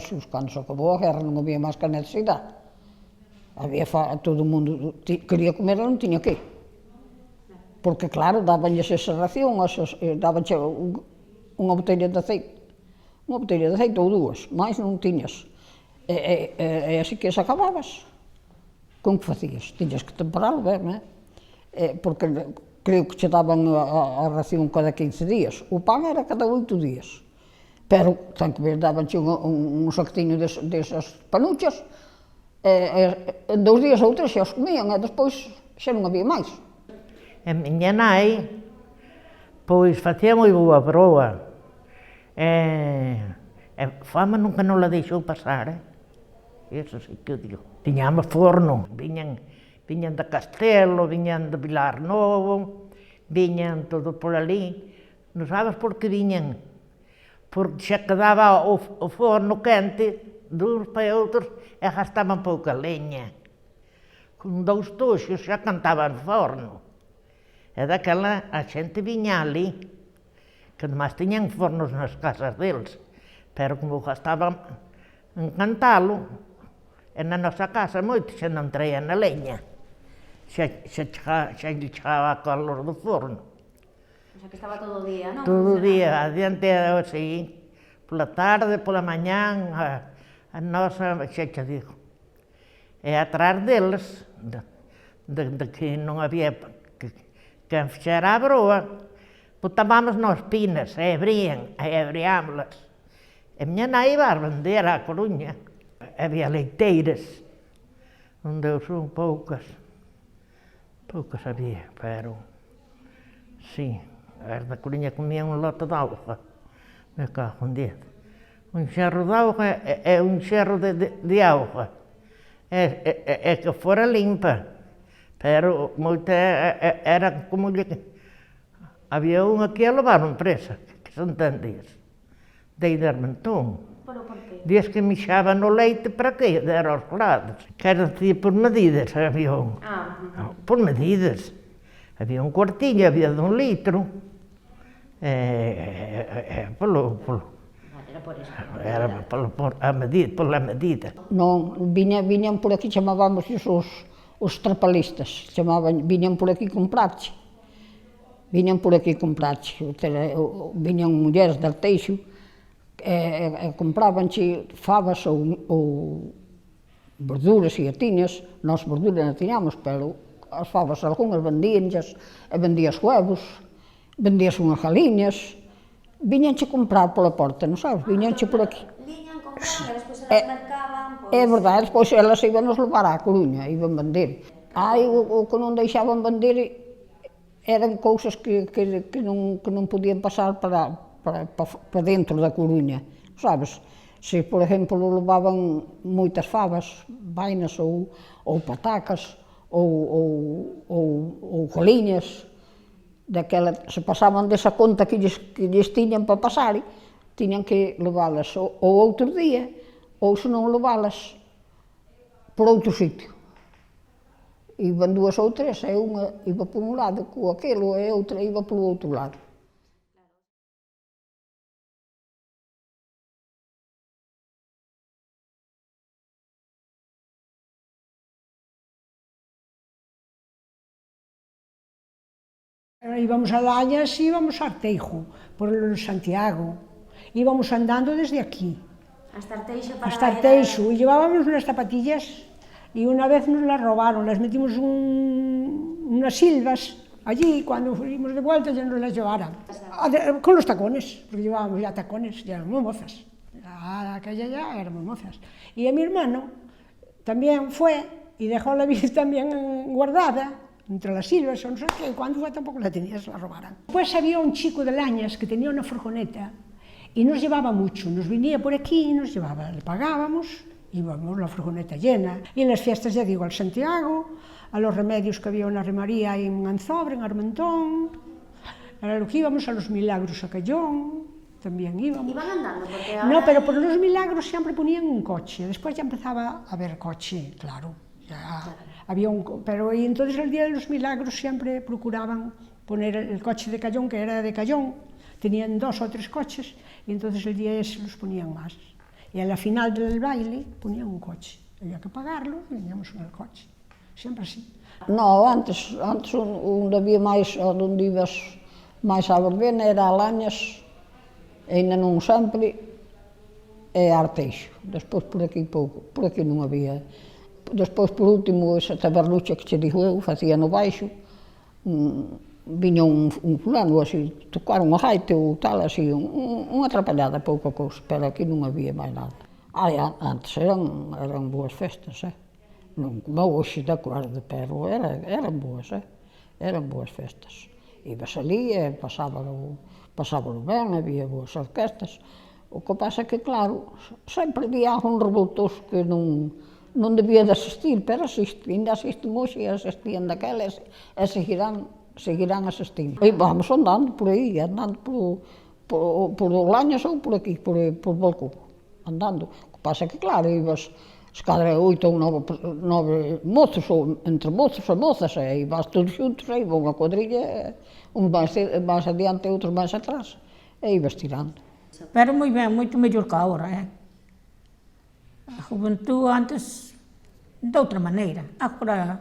Jesús, cando se acabou a guerra non había máis que a necesidade. Todo o mundo quería comer e non tiña que. Porque, claro, dabanlles esa ración, dabanche unha botella de aceite. Unha botella de aceite ou dúas, máis non tiñas. E así que se acababas. Con que facías? Tiñas que temperalo, ben, porque creo que che daban a ración cada 15 días. O pan era cada 8 días. Pero, ten que ver, dabanche un saquetiño desas panuchas, en 2 días ou 3 xa os comían, e despois xa non había máis. A miña nai, pois, facía moi boa broa, fama nunca non la deixou pasar, eso sí que o digo. Tiñamos forno, viñan de Castelo, viñan de Vilar Novo, viñan todo por ali. Non sabes por que viñan? Porque xa quedaba o forno quente, duns para outros, e gastaban pouca leña. Con 2 toxos xa cantaban forno. E daquela a xente viña ali, que nomás tiñan fornos nas casas deles, pero como gastaban en cantalo, e na nosa casa moito xa non traían a leña, xa lle chegaba a calor do forno. O sea, que estaba todo o día, non? Todo o día, adiante, así, pola tarde, pola mañán, a nosa, xa te digo. E atrás deles, de que non había quen fixera a broa, botábamos nos pinas, e abriámoslas. E miña nai iba a vender á Coruña. Había leiteiras, onde son poucas había, pero, sí, as da Coruña comían un lote de auga, me cago en 10. Un xerro de auga é un xerro de auga, é que fora limpa, pero moita era como había unha que a levaron presa, que son tan días, de Armentón. Pero por qué? Diz que mixaba no leite para que era aos lados. Quero dicir, por medidas, había por medidas. Había un cuartillo, había de 1 litro. Era por eso. Era pola medida. Non, viñan por aquí, chamábamos os trapalistas, viñan por aquí comprarche. Viñan por aquí comprarche. Viñan mulleres de Arteixo, e comprabanche fabas ou verduras e atiñas. Nós verduras non tiñamos, pero as fabas algunhas vendíanllas, e vendías huevos, vendías unhas galiñas. Viñanche comprar pola porta, non sabes? Viñanche por aquí. Viñan, compraban, e despois elas mercaban, pois... É verdade, despois elas iban nos levar á Coruña, iban vender. O que non deixaban vender eran cousas que non podían pasar para dentro da Coruña, sabes? Se, por exemplo, levaban moitas fabas, vainas ou patacas, ou galiñas, daquela, se pasaban desa conta que lles tiñan para pasar, tiñan que leválas ou outro día, ou se non leválas por outro sitio. Iban 2 ou 3, e unha iba por un lado co aquilo, e outra iba polo outro lado. Íbamos a Lañas e íbamos a Arteijo, por Santiago. Íbamos andando desde aquí. Hasta Arteixo hasta Arteixo, e llevábamos unas zapatillas, e unha vez nos las robaron, las metimos unas silvas allí, cuando fuimos de vuelta ya nos las llevaran. Con los tacones, porque llevábamos ya tacones, ya éramos mozas. Aquella ya éramos mozas. Y a mi hermano también fue y dejó la bici también guardada entre las silvas, no sé qué, y cuando fue tampoco la tenía, se la robaran. Pues había un chico de Lañas que tenía una furgoneta y nos llevaba mucho, nos venía por aquí y nos llevaba, le pagábamos, íbamos la furgoneta llena. Y en las fiestas, ya digo, al Santiago, a los remedios que había una Remaría en Anzobre, en Armentón, a lo que íbamos a los Milagros a Cayón, también íbamos. ¿Iban andando? Porque ahora No, pero por los Milagros siempre ponían un coche, después ya empezaba a haber coche, claro, ya había pero y entonces el día de los Milagros siempre procuraban poner el coche de Cayón, que era de Cayón, tenían 2 o 3 coches, y entonces el día ese los ponían más. Y a la final del baile ponían un coche. Había que pagarlo y veníamos en el coche. Sempre así. No, antes onde había máis, onde ibas máis a verbena era a Lañas, ainda non sempre, e a Arteixo. Despois por aquí pouco, por aquí non había. Despois, por último, esa tabernucha que che digo eu, facía no baixo, viña un fulano así, tocar unha gaita ou tal, así, unha atrapallada, pouca cousa, pero aquí non había máis nada. Antes eran boas festas, non como hoxe de acordo, pero eran boas, eran boas festas. Ibas ali e pasábalo ben, había boas orquestas. O que pasa que, claro, sempre había algún revoltoso que non debía de asistir, pero ainda asisten hoxe e asistían daquelas e seguirán asistindo. E vamos andando por aí, andando por Lañas ou por aquí, por Balcón, andando. O que pasa que, claro, ibas se cadra 8 ou 9 mozos, ou entre mozos e mozas, e ibas todos xuntos, e iba unha cuadrilla, uns máis adiante e outros máis atrás, e ibas tirando. Pero moi ben, moito mellor que agora, A juventud antes, de outra maneira, agora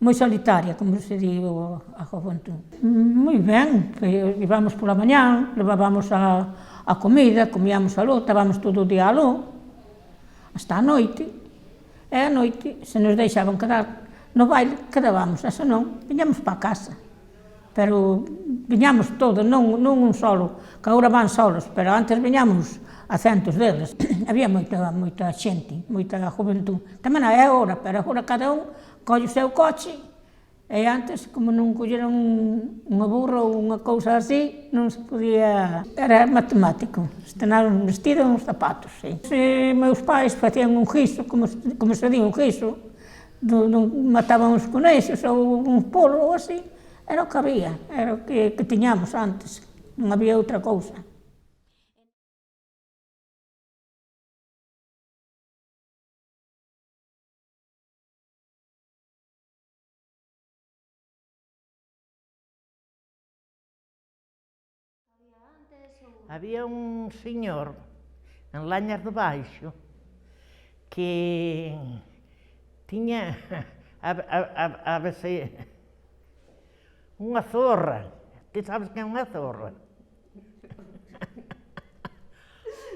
moi solitaria, como se di a juventud. Moi ben, íbamos pola mañán, levábamos a comida, comíamos aló, estábamos todo o día aló, hasta a noite. E a noite, se nos deixaban quedar no baile, quedábamos, e se non, viñamos para a casa. Pero viñamos todos, non un solo, que agora van solos, pero antes viñamos a centos deles. Había moita xente, moita juventud. Tamén é agora, pero agora cada un colle o seu coche, e antes, como non colleron unha burra ou unha cousa así, non se podía... Era matemático, estrenar un vestido e uns zapatos, sí. Se meus pais facían un guiso, como se di un guiso, mataban uns conexos ou un polo ou así, era o que había, era o que tiñamos antes, non había outra cousa. Había un señor en Lañas de Baixo que tiña a veces unha zorra. Ti sabes que é unha zorra?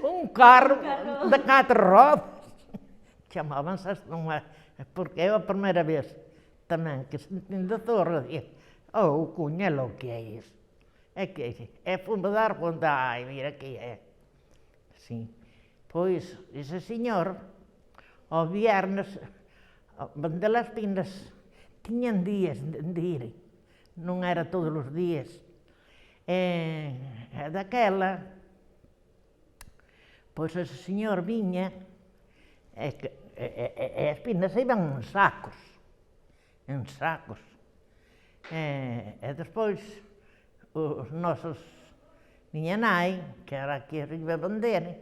Un carro de 4 rodas. Chamábanse porque é a primeira vez tamén que se entende zorra. Oh, cuñelo, que é iso? É fume dar conta, ai, mira que é. Sí. Pois, ese señor, ao viernes, de las Pinas, tiñan días de ir, non era todos os días. E daquela, pois ese señor viña, e as Pinas iban en sacos, e despois, os nosos miña nai, que era aquí arriba a Bandera,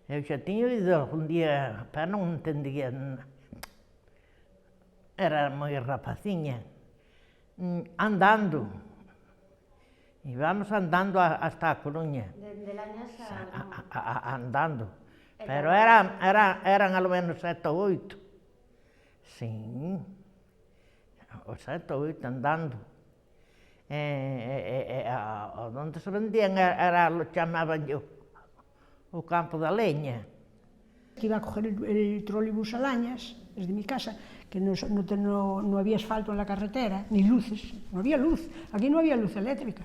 eu xa tiño ido algún día, pero non entendía, era moi rapaciña, andando, íbamos andando hasta a Coruña. De Lañas Andando, pero eran alo menos 7 ou 8, sí, o 7 ou 8 andando. Onde se vendían era, lo chamaban yo, o campo da leña. Que iba a coger el trolebús a Lañas, desde mi casa, que no había asfalto en la carretera, ni luces, no había luz, aquí no había luz eléctrica.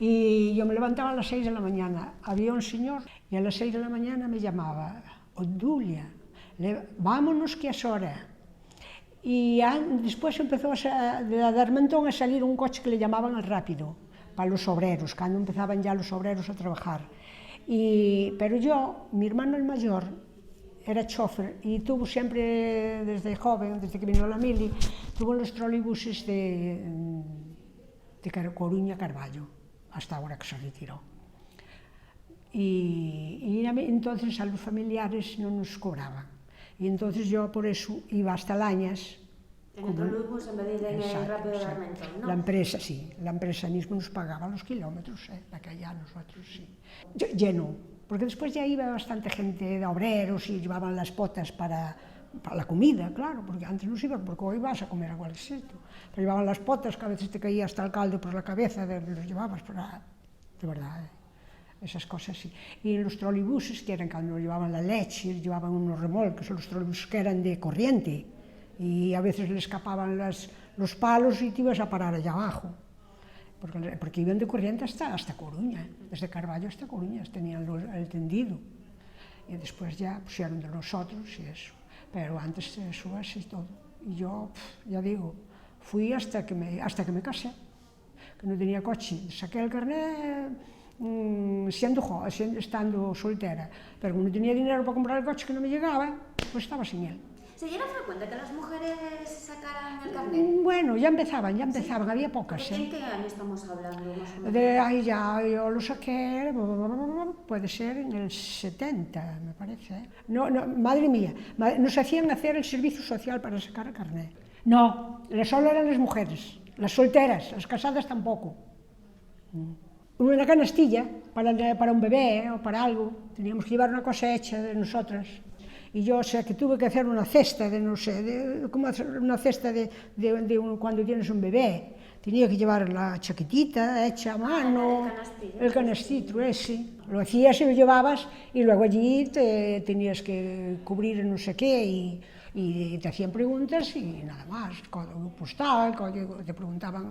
Y yo me levantaba a las 6 de la mañana, había un señor, y a las 6 de la mañana me llamaba, Obdulia, vámonos que es hora. Y después empezó de Darmentón a salir un coche que le llamaban el Rápido, para los obreros, cuando empezaban ya los obreros a trabajar. Pero yo, mi hermano el mayor, era chofer y tuvo siempre, desde joven, desde que vino a la mili, tuvo los troleibuses de Coruña a Carballo, hasta ahora que se retiró. Y entonces a los familiares no nos cobraban. Y entonces yo por eso iba hasta Lañas. En el trolebús en vez de ir en el Rápido de Darmentón, ¿no? La empresa, sí. La empresa misma nos pagaba los kilómetros, de aquella nosotros, sí. Lleno. porque después ya iba bastante gente de obreros y llevaban las potas para la comida, claro, porque antes no se iba, porque hoy vas a comer a cualquier sitio, pero llevaban las potas, que a veces te caía hasta el caldo por la cabeza, los llevabas para, de verdad, esas cosas sí. Y en los troleibuses, que eran cuando llevaban la leche, llevaban unos remolques, los troleibuses que eran de corriente, y a veces les escapaban los palos y te ibas a parar allá abajo, porque iban de corriente hasta Coruña, desde Carballo hasta Coruña, tenían el tendido, y después ya pusieron de nosotros y eso. Pero antes eso así todo. Y yo, ya digo, fui hasta que me casé, que no tenía coche. Saqué el carnet estando soltera, pero como no tenía dinero para comprar el coche que no me llegaba, pues estaba sin él. ¿Se era frecuente que las mujeres sacaran el carnet? Bueno, ya empezaban, había pocas. ¿En qué año estamos hablando, más o Ya, menos? yo lo saqué, puede ser en el 70, me parece. No, madre mía, nos hacían hacer el servicio social para sacar el carnet. No, solo eran las mujeres, las solteras, las casadas tampoco. Una canastilla para un bebé o para algo, teníamos que llevar una cosa hecha de nosotras. Y yo, o sea, que tuve que hacer una cesta de, no sé, como hacer una cesta cuando tienes un bebé. Tenía que llevar la chaquetita hecha a mano, el canastito ese. Lo hacías y lo llevabas y luego allí te tenías que cubrir no sé qué y te hacían preguntas y nada más. Código postal, te preguntaban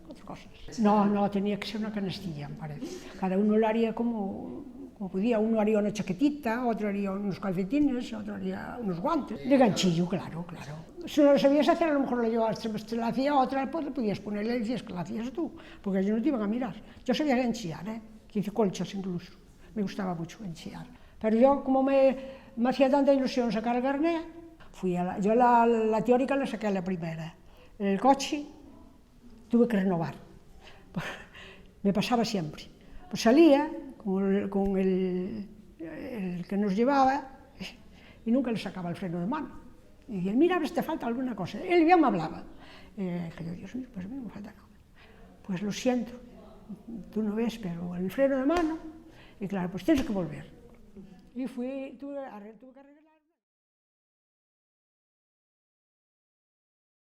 otras cosas. No, tenía que ser una canastilla, me parece. Cada uno lo haría como podía, uno haría una chaquetita, otro haría unos calcetines, otro haría unos guantes. De ganchillo, claro. Si no lo sabías hacer, a lo mejor lo llevabas, te la hacía otra, pues le podías ponerle y decías que la hacías tú, porque ellos no te iban a mirar. Yo sabía ganchillar, que hice colchas incluso, me gustaba mucho ganchillar. Pero yo, como me hacía tanta ilusión sacar el carnet, yo la teórica la saqué a la primera. El coche tuve que renovar, me pasaba siempre. Pues salía con el que nos llevaba y nunca le sacaba el freno de mano. Y él, mira, a ver si te falta alguna cosa. Él ya me hablaba. Dije yo, Dios mío, pues a mí no me falta nada. Pues lo siento, tú no ves, pero el freno de mano, y claro, pues tienes que volver. Y tuve que arreglar.